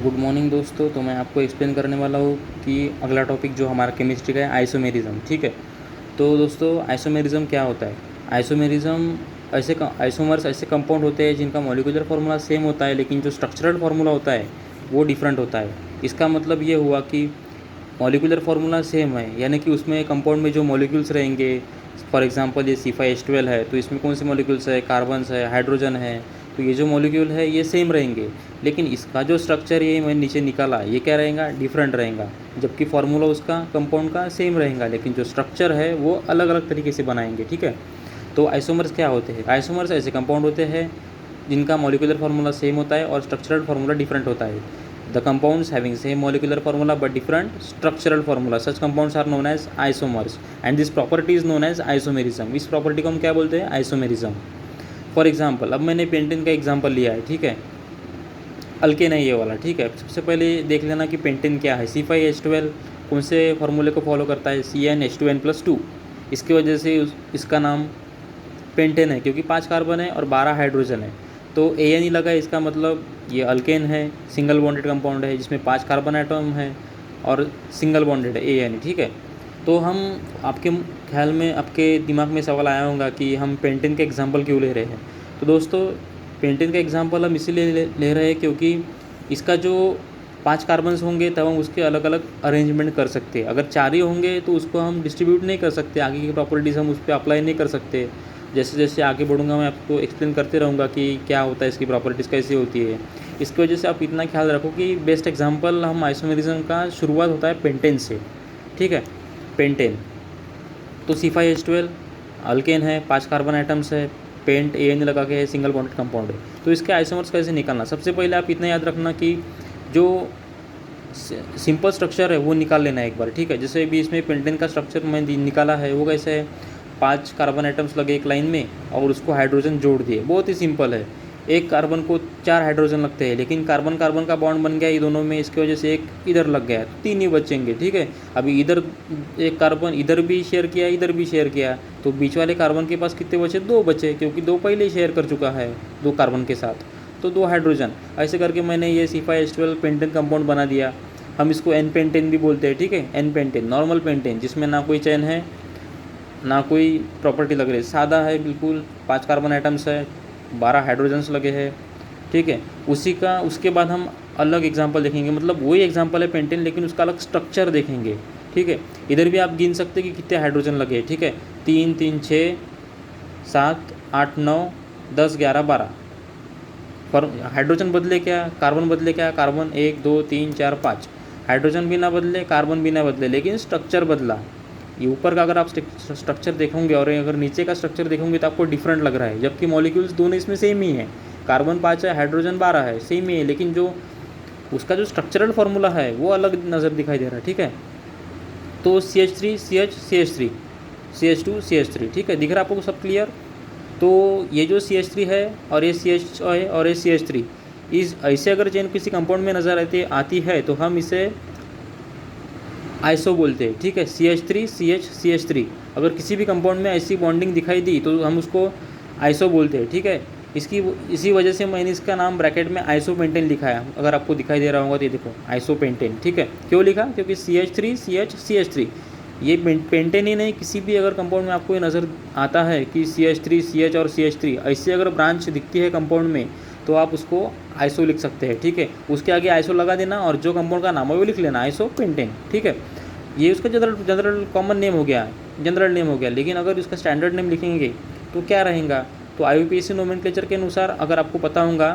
Good morning दोस्तों। तो मैं आपको एक्सप्लेन करने वाला हूँ कि अगला टॉपिक जो हमारा केमिस्ट्री का है आइसोमेरिज्म। ठीक है। तो दोस्तों आइसोमेरिज्म क्या होता है? आइसोमेरिज्म आइसोमर्स ऐसे कंपाउंड होते हैं जिनका मॉलिक्यूलर फार्मूला सेम होता है, लेकिन जो स्ट्रक्चरल फार्मूला होता है वो डिफरेंट होता है। इसका मतलब ये हुआ कि मॉलिक्यूलर फार्मूला सेम है, यानी कि उसमें कंपाउंड में जो मॉलिक्यूल्स रहेंगे, फॉर एग्जांपल ये C5H12 है, तो इसमें कौन से मॉलिक्यूल्स है? कार्बन्स है, हाइड्रोजन है। तो ये जो मॉलिक्यूल है ये सेम रहेंगे, लेकिन इसका जो स्ट्रक्चर ये मैं नीचे निकाला ये क्या रहेगा? डिफरेंट रहेगा। जबकि फार्मूला उसका कंपाउंड का सेम रहेगा, लेकिन जो स्ट्रक्चर है वो अलग अलग तरीके से बनाएंगे। ठीक है। तो आइसोमर्स क्या होते हैं? आइसोमर्स ऐसे कंपाउंड होते हैं जिनका मॉलिक्यूलर फार्मूला सेम होता है और स्ट्रक्चरल फार्मूला डिफरेंट होता है। The compounds having same molecular formula but different structural formula, such compounds are known as isomers and this property is known as isomerism. इस प्रॉपर्टी को हम क्या बोलते हैं? आइसोमेरिज्म। फॉर एग्जाम्पल, अब मैंने पेंटेन का एग्जाम्पल लिया है। ठीक है। अल्केन है ये वाला। ठीक है। सबसे पहले देख लेना कि पेंटेन क्या है। C5H12 कौन से फार्मूले को फॉलो करता है? CnH2n+2। इसकी वजह से इसका नाम पेंटेन है, क्योंकि 5 कार्बन है और 12 हाइड्रोजन है। तो AN लगा है, इसका मतलब ये अल्केन है, सिंगल बॉन्डेड कंपाउंड है जिसमें 5 कार्बन एटम है और सिंगल बॉन्डेड है AN। ठीक है। तो हम आपके ख्याल में, आपके दिमाग में सवाल आया होगा कि हम पेंटेन के एग्जाम्पल क्यों ले रहे हैं। तो दोस्तों पेंटेन का एग्जाम्पल हम इसीलिए ले रहे हैं क्योंकि इसका जो 5 कार्बन्स होंगे तब हम उसके अलग अलग अरेंजमेंट कर सकते हैं। अगर 4 ही होंगे तो उसको हम डिस्ट्रीब्यूट नहीं कर सकते, आगे की प्रॉपर्टीज़ हम उस पर अप्लाई नहीं कर सकते। जैसे जैसे आगे बढ़ूंगा मैं आपको एक्सप्लेन करते रहूँगा कि क्या होता है, इसकी प्रॉपर्टीज़ कैसी होती है। इसकी वजह से आप इतना ख्याल रखो कि बेस्ट एग्जाम्पल हम आइसोमेरिज्म का शुरुआत होता है पेंटेन से। ठीक है। पेंटेन तो C5H12 अल्केन है, 5 कार्बन आइटम्स है, पेंट AN लगा के है, सिंगल बॉन्डेड कंपाउंड है। तो इसके आइसोमर्स कैसे निकालना? सबसे पहले आप इतना याद रखना कि जो सिंपल स्ट्रक्चर है वो निकाल लेना है एक बार। ठीक है। जैसे भी इसमें पेंटेन का स्ट्रक्चर मैं निकाला है वो कैसे है? 5 कार्बन आइटम्स लगे एक लाइन में और उसको हाइड्रोजन जोड़ दिए। बहुत ही सिंपल है। एक कार्बन को 4 हाइड्रोजन लगते हैं, लेकिन कार्बन कार्बन का बॉन्ड बन गया ये दोनों में, इसकी वजह से एक इधर लग गया, 3 ही बचेंगे। ठीक है। अभी इधर एक कार्बन इधर भी शेयर किया, इधर भी शेयर किया, तो बीच वाले कार्बन के पास कितने बचे? 2 बचे, क्योंकि 2 पहले ही शेयर कर चुका है 2 कार्बन के साथ, तो 2 हाइड्रोजन। ऐसे करके मैंने ये C5H12 पेंटेन कंपाउंड बना दिया। हम इसको N पेंटेन भी बोलते हैं। ठीक है। N पेंटेन नॉर्मल पेंटेन, जिसमें ना कोई चेन है ना कोई प्रॉपर्टी लग रही है, सादा है बिल्कुल। 5 कार्बन आइटम्स है, 12 हाइड्रोजन्स लगे हैं। ठीक है। उसके बाद हम अलग एग्जांपल देखेंगे, मतलब वही एग्जांपल है पेंटेन, लेकिन उसका अलग स्ट्रक्चर देखेंगे। ठीक है। इधर भी आप गिन सकते हैं कि कितने हाइड्रोजन लगे। ठीक है। 3 3 6 7 8 9 10 11 12। पर हाइड्रोजन बदले क्या, कार्बन बदले क्या? कार्बन 1 2 3 4 5। हाइड्रोजन भी ना बदले, कार्बन भी ना बदले, लेकिन स्ट्रक्चर बदला। ये ऊपर का अगर आप स्ट्रक्चर देखोगे और अगर नीचे का स्ट्रक्चर देखोगे तो आपको डिफरेंट लग रहा है, जबकि मॉलिक्यूल्स दोनों इसमें सेम ही है। कार्बन 5 है, हाइड्रोजन 12 है, सेम ही है, लेकिन जो उसका जो स्ट्रक्चरल फार्मूला है वो अलग नज़र दिखाई दे रहा है। ठीक है। तो CH3 CH CH3 CH2 CH3। ठीक है। दिख रहा है आपको सब क्लियर? तो ये जो CH3 है और ये CH है और ये CH3, इस ऐसे अगर चेन किसी कंपाउंड में नज़र आती है तो हम इसे आइसो बोलते हैं। ठीक है। CH3 CH CH3, अगर किसी भी कंपाउंड में ऐसी बॉन्डिंग दिखाई दी तो हम उसको आइसो बोलते हैं। ठीक है। इसी वजह से मैंने इसका नाम ब्रैकेट में आइसोपेंटेन लिखा है। अगर आपको दिखाई दे रहा होगा तो ये देखो आइसोपेंटेन। ठीक है। क्यों लिखा? क्योंकि CH3 CH CH3 ये पेंटेन ही नहीं, किसी भी अगर कंपाउंड में आपको ये नज़र आता है कि CH3 CH और CH3 ऐसी अगर ब्रांच दिखती है कंपाउंड में तो आप उसको आइसो लिख सकते हैं। ठीक है। उसके आगे आइसो लगा देना और जो कंपाउंड का नाम है वो लिख लेना, आइसोपेंटेन। ठीक है। ये उसका जनरल कॉमन नेम हो गया, जनरल नेम हो गया। लेकिन अगर इसका स्टैंडर्ड नेम लिखेंगे तो क्या रहेगा? तो IUPAC नोमेनक्लेचर के अनुसार अगर आपको पता होगा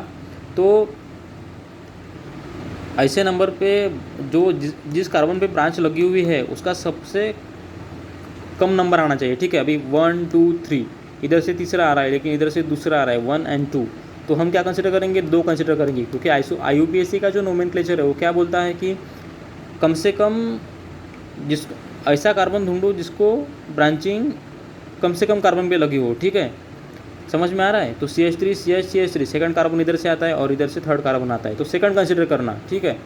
तो ऐसे नंबर पे जो जिस कार्बन पे ब्रांच लगी हुई है उसका सबसे कम नंबर आना चाहिए। ठीक है। अभी 1 2 3 इधर से तीसरा आ रहा है, लेकिन इधर से दूसरा आ रहा है 1 और 2, तो हम क्या कंसिडर करेंगे? 2 कंसिडर करेंगे, क्योंकि IUPAC का जो नोमेनक्लेचर है वो क्या बोलता है कि कम से कम ऐसा कार्बन ढूंढो जिसको ब्रांचिंग कम से कम कार्बन पे लगी हो। ठीक है। समझ में आ रहा है? तो CH3 CH CH3 second carbon इधर से आता है और इधर से थर्ड कार्बन आता है, तो सेकंड कंसिडर करना। ठीक है।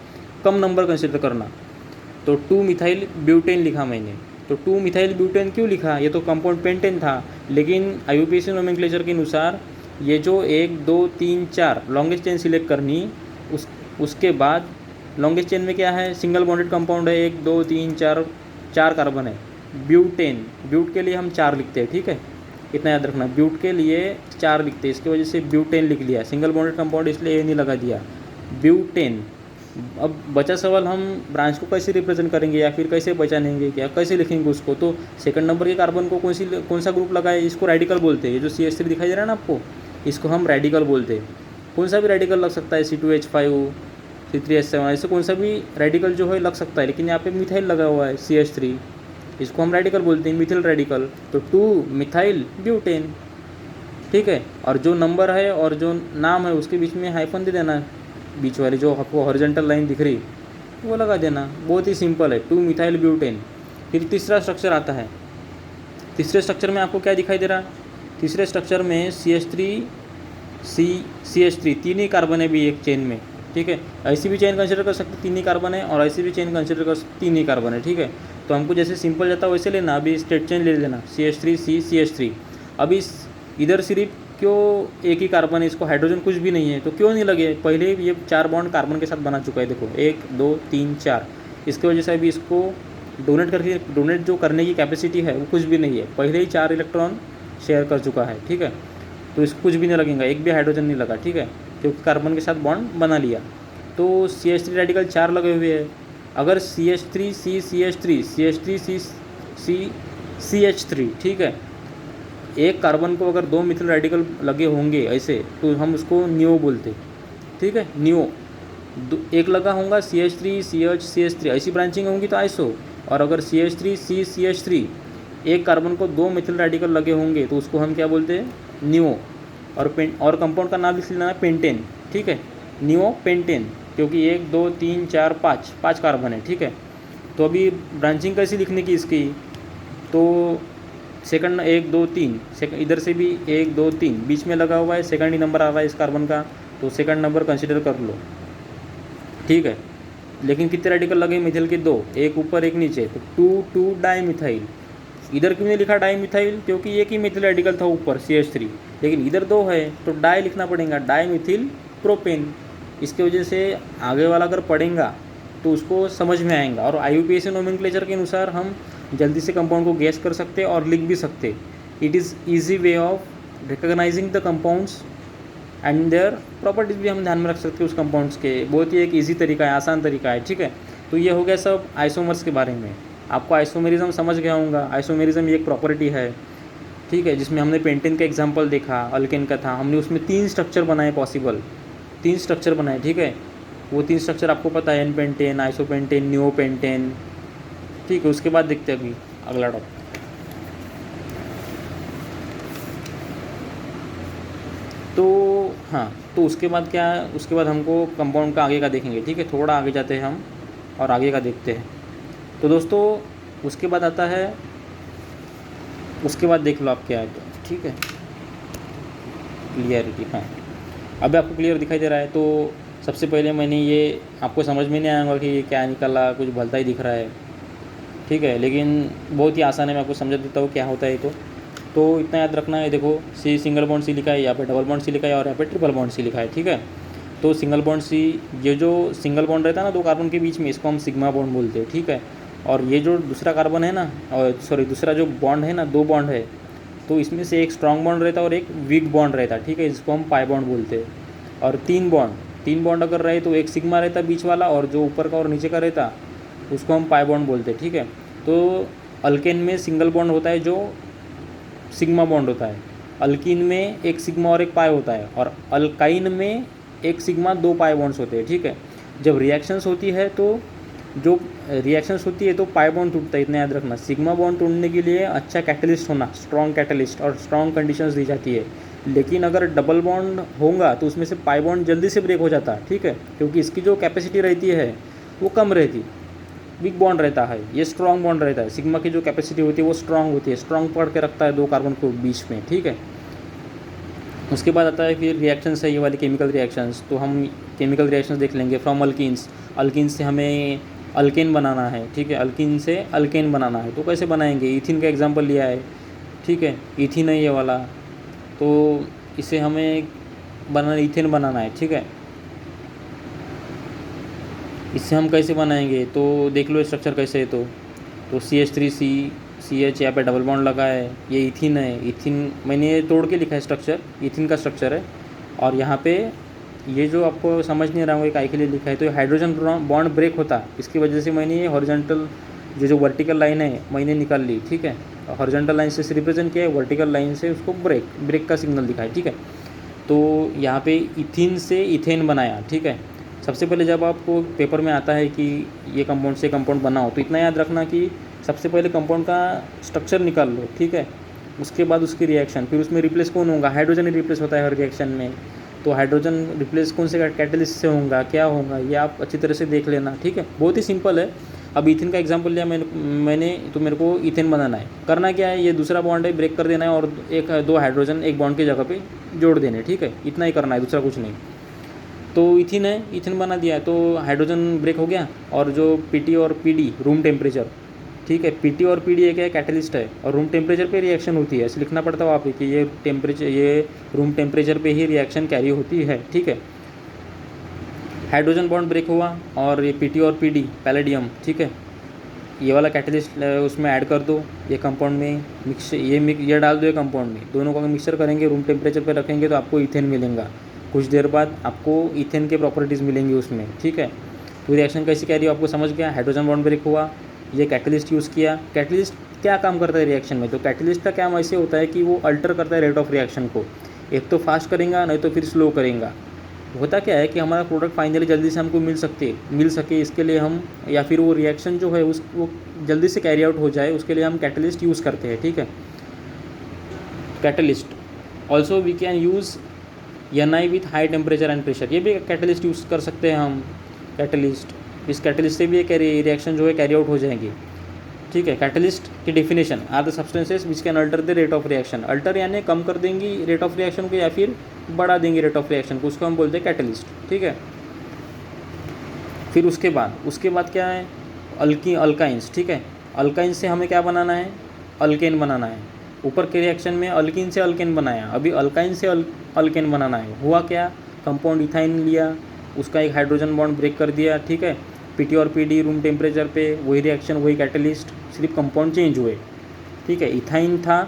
कम नंबर कंसिडर करना। तो 2 मिथाइल ब्यूटेन लिखा मैंने। तो 2 मिथाइल ब्यूटेन क्यों लिखा? ये तो कंपाउंड पेंटेन था, लेकिन IUPAC नोमेनक्लेचर के अनुसार ये जो 1 2 3 4 लॉन्गेस्ट चेन सिलेक्ट करनी, उसके बाद लॉन्गेस्ट चेन में क्या है, सिंगल बॉन्डेड कंपाउंड है, 1 2 3 4 4 कार्बन है। ब्यूटेन, ब्यूट के लिए हम 4 लिखते हैं, ठीक है, इतना याद रखना, ब्यूट के लिए 4 लिखते हैं, इसकी वजह से ब्यूटेन लिख लिया, सिंगल बॉन्डेड कंपाउंड इसलिए ए नहीं लगा दिया, ब्यूटेन। अब बचा सवाल हम ब्रांच को कैसे रिप्रेजेंट करेंगे या फिर कैसे पहचानेंगे, क्या कैसे लिखेंगे उसको। तो सेकंड नंबर के कार्बन को कौन सा ग्रुप लगा है, इसको रेडिकल बोलते हैं। ये जो CH3 दिखाई दे रहा है ना आपको, इसको हम रेडिकल बोलते हैं। कौन सा भी रेडिकल लग सकता है, C2H5, C3H7, ऐसे कौन सा भी रेडिकल जो है लग सकता है, लेकिन यहाँ पे मिथाइल लगा हुआ है CH3, इसको हम रेडिकल बोलते हैं, मिथिल रेडिकल। तो 2 मिथाइल ब्यूटेन, ठीक है। और जो नंबर है और जो नाम है उसके बीच में हाइफन दे देना, बीच वाली जो आपको हॉरिजॉन्टल लाइन दिख रही वो लगा देना, बहुत ही सिंपल है, 2 मिथाइल ब्यूटेन। फिर तीसरा स्ट्रक्चर आता है, तीसरे स्ट्रक्चर में आपको क्या दिखाई दे रहा, तीसरे स्ट्रक्चर में CH3 तीन ही कार्बन है भी एक चेन में, ठीक है। ऐसी भी चेन कंसिडर कर सकते 3 ही कार्बन है, और ऐसी भी चेन कंसिडर कर 3 ही कार्बन है, ठीक है। तो हमको जैसे सिंपल जाता है वैसे लेना, अभी स्ट्रेट चेन ले लेना, CH3 अभी इधर सिर्फ क्यों एक ही कार्बन है, इसको हाइड्रोजन कुछ भी नहीं है, तो क्यों नहीं लगे, पहले ये 4 बॉन्ड कार्बन के साथ बना चुका है, देखो 1 2 3 4, इसकी वजह से अभी इसको डोनेट जो करने की कैपेसिटी है वो कुछ भी नहीं है, पहले ही 4 इलेक्ट्रॉन शेयर कर चुका है, ठीक है। तो इसको कुछ भी नहीं लगेगा, एक भी हाइड्रोजन नहीं लगा, ठीक है, क्योंकि कार्बन के साथ बॉन्ड बना लिया। तो CH3 रेडिकल 4 लगे हुए हैं। अगर CH3 ठीक है, एक कार्बन को अगर 2 मिथिल रेडिकल लगे होंगे ऐसे, तो हम उसको नियो बोलते, ठीक है, नियो। एक लगा होगा CH3 CH CH3, ऐसी ब्रांचिंग होंगी तो आइसो। और अगर CH3 CH3 एक कार्बन को 2 मिथिल रेडिकल लगे होंगे तो उसको हम क्या बोलते हैं, नियो। और कंपाउंड का नाम लिख लेना है पेंटेन, ठीक है, नियो पेंटेन, क्योंकि 1 2 3 4 5 कार्बन है, ठीक है। तो अभी ब्रांचिंग कैसी लिखने की इसकी, तो सेकंड 1 2 3, इधर से भी 1 2 3 बीच में लगा हुआ है, सेकंड ही नंबर आ रहा है इस कार्बन का, तो सेकंड नंबर कंसिडर कर लो, ठीक है। लेकिन कितने रेडिकल लगे मिथिल के, 2, एक ऊपर एक नीचे, तो 2 डाई मिथाइल। इधर क्यों नहीं लिखा डाई मिथाइल, क्योंकि एक ही मिथिल रेडिकल था ऊपर CH3, लेकिन इधर 2 है तो डाई लिखना पड़ेगा, डाई मिथिल प्रोपेन। इसकी वजह से आगे वाला अगर पढ़ेगा तो उसको समझ में आएगा, और IUPAC नोमेनक्लेचर के अनुसार हम जल्दी से कंपाउंड को गैस कर सकते और लिख भी सकते। It is easy way of recognising the compounds and their properties भी हम ध्यान में रख सकते हैं उस कंपाउंड्स के, बहुत ही एक ईजी तरीका है, आसान तरीका है, ठीक है। तो ये हो गया सब आइसोमर्स के बारे में। आपको आइसोमेरिज्म समझ गया होगा, आइसोमेरिज्म एक प्रॉपर्टी है, ठीक है, जिसमें हमने पेंटेन का एग्जांपल देखा, अल्केन का था, हमने उसमें 3 स्ट्रक्चर बनाए पॉसिबल, 3 स्ट्रक्चर बनाए, ठीक है। वो 3 स्ट्रक्चर आपको पता है, N-पेंटेन, आइसोपेंटेन, नियोपेंटेन, ठीक है। उसके बाद देखते हैं अभी अगला टॉपिक। तो हाँ, तो उसके बाद क्या है, उसके बाद हमको कंपाउंड का आगे का देखेंगे, ठीक है, थोड़ा आगे जाते हैं हम और आगे का देखते हैं। तो दोस्तों उसके बाद आता है, उसके बाद देख लो आप क्या है, तो ठीक है, क्लियरिटी, हाँ अब आपको क्लियर दिखाई दे रहा है। तो सबसे पहले मैंने ये आपको समझ में नहीं आएगा कि ये क्या निकला, कुछ भलता ही दिख रहा है, ठीक है, लेकिन बहुत ही आसान है, मैं आपको समझा देता हूँ क्या होता है। तो इतना याद रखना है, देखो C सिंगल बॉन्ड C लिखा है, यहाँ पे डबल बॉन्ड C लिखा है, और यहाँ पे ट्रिपल बॉन्ड C लिखा है, ठीक है। तो सिंगल बॉन्ड C, ये जो सिंगल बॉन्ड रहता है ना 2 कार्बन के बीच में, इसको हम सिग्मा बॉन्ड बोलते हैं, ठीक है। और ये जो दूसरा कार्बन है ना, और सॉरी दूसरा जो बॉन्ड है ना, 2 बॉन्ड है, तो इसमें से एक स्ट्रॉन्ग बॉन्ड रहता है और एक वीक बॉन्ड रहता है, ठीक है, इसको हम पाई बॉन्ड बोलते हैं। और 3 बॉन्ड अगर रहे तो एक सिग्मा रहता बीच वाला, और जो ऊपर का और नीचे का रहता उसको हम पाई बॉन्ड बोलते हैं, ठीक है। तो अल्केन में सिंगल बॉन्ड होता है जो सिग्मा बॉन्ड होता है, अल्कीन में एक सिग्मा और एक पाई होता है, और अल्काइन में एक सिग्मा 2 पाई बॉन्ड्स होते हैं, ठीक है। जब रिएक्शंस होती है तो पाई बॉन्ड टूटता है, इतना याद रखना। सिग्मा बॉन्ड टूटने के लिए अच्छा कैटलिस्ट होना, स्ट्रॉन्ग कैटलिस्ट, और स्ट्रॉन्ग कंडीशंस दी जाती है। लेकिन अगर डबल बॉन्ड होगा तो उसमें से पाई बॉन्ड जल्दी से ब्रेक हो जाता है, ठीक है, क्योंकि इसकी जो कैपेसिटी रहती है वो कम रहती, वीक बॉन्ड रहता है, ये स्ट्रॉन्ग बॉन्ड रहता है। सिग्मा की जो कैपेसिटी होती है वो स्ट्रॉन्ग होती है, स्ट्रॉन्ग पकड़ के रखता है 2 कार्बन को बीच में, ठीक है। उसके बाद आता है फिर रिएक्शंस है, ये वाली केमिकल रिएक्शंस। तो हम केमिकल रिएक्शंस देख लेंगे फ्रॉम अल्किन्स। अल्किन से हमें अल्केन बनाना है, ठीक है, अल्किन से अल्केन बनाना है, तो कैसे बनाएंगे, ईथिन का एग्जांपल लिया है, ठीक है, ईथिन है ये वाला, तो इसे हमें ईथेन बनाना है, ठीक है। इससे हम कैसे बनाएंगे, तो देख लो स्ट्रक्चर कैसे है। तो CH3CH यहाँ पे डबल बॉन्ड लगा है, ये इथिन है। इथिन मैंने ये तोड़ के लिखा है स्ट्रक्चर, इथिन का स्ट्रक्चर है। और यहाँ पे ये जो आपको समझ नहीं रहा हूँ काय के लिए लिखा है, तो हाइड्रोजन बॉन्ड ब्रेक होता, इसकी वजह से मैंने ये हॉरिजॉन्टल जो वर्टिकल लाइन है मैंने निकाल ली, ठीक है। हॉरिजॉन्टल लाइन से रिप्रेजेंट किया है, वर्टिकल लाइन से उसको ब्रेक का सिग्नल दिखाया, ठीक है। तो यहाँ पे इथिन से इथेन बनाया, ठीक है। सबसे पहले जब आपको पेपर में आता है कि ये कंपाउंड से कंपाउंड बनाओ, तो इतना याद रखना कि सबसे पहले कंपाउंड का स्ट्रक्चर निकाल लो, ठीक है। उसके बाद उसकी रिएक्शन, फिर उसमें रिप्लेस कौन होगा, हाइड्रोजन ही रिप्लेस होता है हर रिएक्शन में। तो हाइड्रोजन रिप्लेस कौन से कैटलिस्ट से होगा, क्या होगा, ये आप अच्छी तरह से देख लेना, ठीक है। बहुत ही सिंपल है। अब इथिन का एग्जांपल लिया मैंने तो मेरे को इथेन बनाना है। करना क्या है, ये दूसरा बॉन्ड है, ब्रेक कर देना है और दो हाइड्रोजन एक बॉन्ड की जगह पे जोड़ देने, ठीक है। इतना ही करना है, दूसरा कुछ नहीं। तो इथिन है, इथिन बना दिया, तो हाइड्रोजन ब्रेक हो गया। और जो PT और PD रूम टेम्परेचर, ठीक है। PT और PD एक है कैटलिस्ट है, और रूम टेम्परेचर पे रिएक्शन होती है, ऐसे लिखना पड़ता है वहाँ पे कि ये रूम टेम्परेचर पे ही रिएक्शन कैरी होती है, ठीक है। हाइड्रोजन बॉन्ड ब्रेक हुआ और ये PT और PD पैलेडियम, ठीक है, ये वाला कैटलिस्ट उसमें ऐड कर दो, ये कंपाउंड में ये डाल दो ये कंपाउंड में, दोनों का मिक्सचर करेंगे, रूम टेम्परेचर पे रखेंगे तो आपको इथेन मिलेगा। कुछ देर बाद आपको इथेन के प्रॉपर्टीज़ मिलेंगी उसमें, ठीक है। तो रिएक्शन कैसी कह रही है आपको समझ गया। हाइड्रोजन बॉन्ड ब्रेक हुआ, ये कैटलिस्ट यूज़ किया। कैटलिस्ट क्या काम करता है रिएक्शन में, तो कैटलिस्ट का काम ऐसे होता है कि वो अल्टर करता है रेट ऑफ रिएक्शन को, एक तो फास्ट करेगा नहीं तो फिर स्लो करेगा। होता क्या है कि हमारा प्रोडक्ट फाइनली जल्दी से हमको मिल सके इसके लिए हम, या फिर वो रिएक्शन जो है वो जल्दी से कैरी आउट हो जाए, उसके लिए हम कैटलिस्ट यूज़ करते हैं, ठीक है। Catalyst also we can use Ni with high temperature and pressure, ये भी कैटलिस्ट यूज़ कर सकते हैं हम। कैटलिस्ट, इस कैटलिस्ट से भी एक रिएक्शन जो है कैरी आउट हो जाएंगी, ठीक है। कैटलिस्ट की definition are the substances which can alter the rate of reaction. Alter यानी कम कर देंगी रेट ऑफ रिएक्शन को या फिर बढ़ा देंगे रेट ऑफ रिएक्शन को, उसको हम बोलते हैं कैटलिस्ट, ठीक है। फिर उसके बाद क्या है, अल्काइंस, ठीक है। अल्काइन से हमें क्या बनाना है, अल्केन बनाना है। ऊपर के रिएक्शन में अल्किन से अल्केन बनाया, अभी अल्काइन से अल्केन बनाना है। हुआ क्या, कंपाउंड इथाइन लिया, उसका एक हाइड्रोजन बॉन्ड ब्रेक कर दिया, ठीक है। PT और PD रूम टेम्परेचर पे वही रिएक्शन, वही कैटलिस्ट, सिर्फ कंपाउंड चेंज हुए, ठीक है। इथाइन था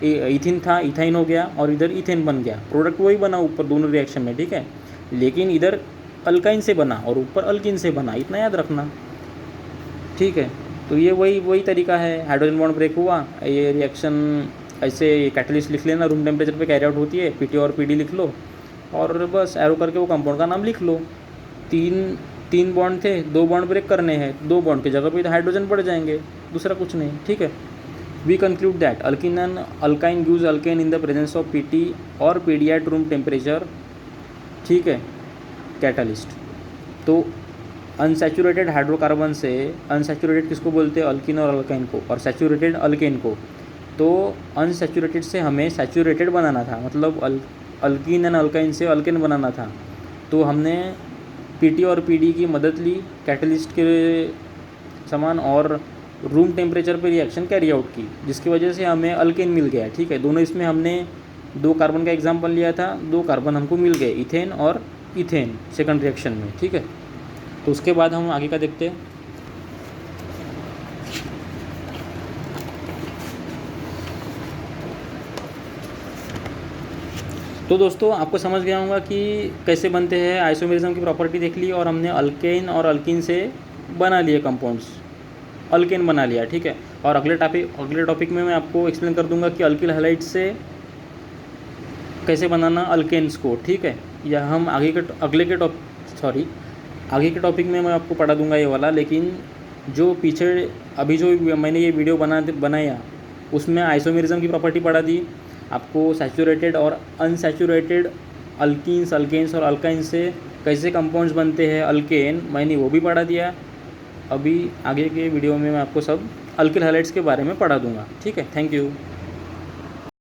इथाइन हो गया और इधर इथेन बन गया, प्रोडक्ट वही बना ऊपर दोनों रिएक्शन में, ठीक है। लेकिन इधर अल्काइन से बना और ऊपर अल्किन से बना, इतना याद रखना, ठीक है। तो ये वही तरीका है। हाइड्रोजन बॉन्ड ब्रेक हुआ, ये रिएक्शन ऐसे कैटलिस्ट लिख लेना, रूम टेम्परेचर पे कैरी आउट होती है, PT और PD लिख लो और बस एरो करके वो कंपाउंड का नाम लिख लो। तीन बॉन्ड थे, 2 बॉन्ड ब्रेक करने हैं, 2 बॉन्ड की जगह पे हाइड्रोजन बढ़ जाएंगे, दूसरा कुछ नहीं, ठीक है। We conclude that alkyne gives alkane in the presence of PT और PD एट रूम टेम्परेचर, ठीक है, कैटलिस्ट। तो अनसैचुरेटेड हाइड्रोकार्बन से, अनसैचुरेटेड किसको बोलते हैं, अल्किन और अल्काइन को, और सैचुरेटेड अल्केन को। तो अनसैचुरेटेड से हमें सैचुरेटेड बनाना था, मतलब अल्किन एंड अल्काइन से अल्केन बनाना था। तो हमने PT और PD की मदद ली कैटलिस्ट के समान और रूम टेम्परेचर पे रिएक्शन कैरी आउट की, जिसकी वजह से हमें अल्केन मिल गया, ठीक है। दोनों इसमें हमने 2 कार्बन का एग्जाम्पल लिया था, 2 कार्बन हमको मिल गए, इथेन और इथेन सेकंड रिएक्शन में, ठीक है। तो उसके बाद हम आगे का देखते हैं। तो दोस्तों आपको समझ गया होगा कि कैसे बनते हैं, आइसोमेरिज्म की प्रॉपर्टी देख ली और हमने अल्केन और अल्किन से बना लिए कंपाउंड्स, अल्केन बना लिया, ठीक है। और अगले टॉपिक में मैं आपको एक्सप्लेन कर दूंगा कि अल्किल हैलाइड से कैसे बनाना अल्केन्स को, ठीक है। या हम आगे के टॉपिक में मैं आपको पढ़ा दूंगा ये वाला। लेकिन जो पीछे अभी जो मैंने ये वीडियो बनाया उसमें आइसोमेरिज्म की प्रॉपर्टी पढ़ा दी आपको, सैचुरेटेड और अनसैचुरेटेड अल्कीन्स, अल्केन्स और अल्काइन से कैसे कंपाउंड्स बनते हैं अल्केन, मैंने वो भी पढ़ा दिया। अभी आगे के वीडियो में मैं आपको सब अल्किल हैलाइड्स के बारे में पढ़ा दूंगा, ठीक है। Thank you.